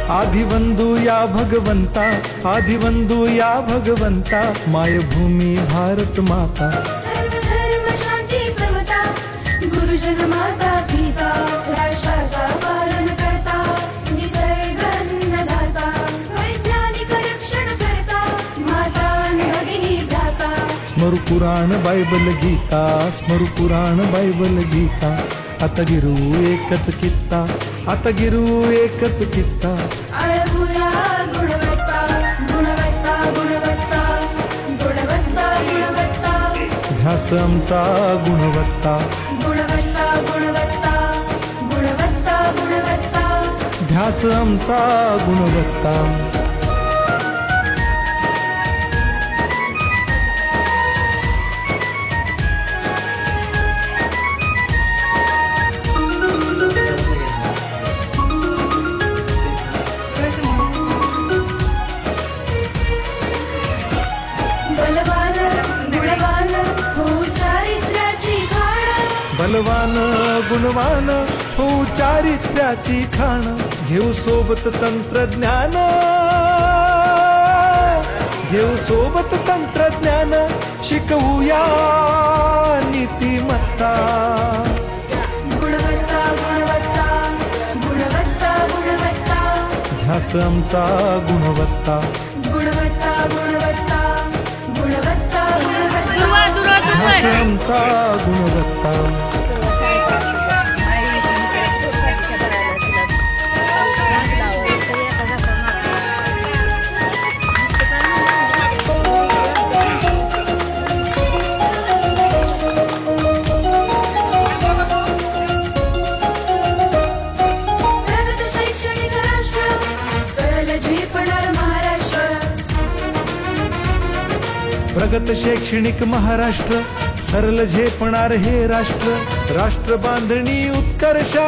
आदिवंदू या भगवंता, आदिवंदू या भगवंता, मायभूमी भारत माता. सर्व धर्म शांती समता, गुरुजन माता पिता, राष्ट्राचा पालन करता, निसर्ग अन्नदाता, वैज्ञानिक रक्षण करता, माता आणि भगिनी भ्राता. स्मरू पुराण बायबल गीता, स्मरू पुराण बायबल गीता. आता गिरू एकच कित्ता, आता गिरू एकच कित्ता. अळगुया गुणवत्ता, गुणवत्ता, गुणवत्ता, गुणवत्ता, गुणवत्ता. ध्यास आमचा गुणवत्ता, गुणवत्ता, गुणवत्ता, गुणवत्ता, गुणवत्ता. ध्यास आमचा गुणवत्ता. बलवान गुणवान हो चारित्र्याची खाण. बलवान गुणवान हो चारित्र्याची खाण. घेऊ सोबत तंत्रज्ञान, घेऊ सोबत तंत्रज्ञान. शिकवूया नीतिमत्ता. गुणवत्ता, गुणवत्ता, गुणवत्ता, गुणवत्ता. ध्यास आमचा गुणवत्ता, गुणवत्ता, गुणवत्ता, गुणवत्ता, गुणवत्ता. ध्यास आमचा गुणवत्ता. प्रगत शैक्षणिक राष्ट्र, सरल झेपणार महाराष्ट्र. प्रगत शैक्षणिक महाराष्ट्र, सरल झेपणार हे राष्ट्र. राष्ट्र बांधणी उत्कर्षा,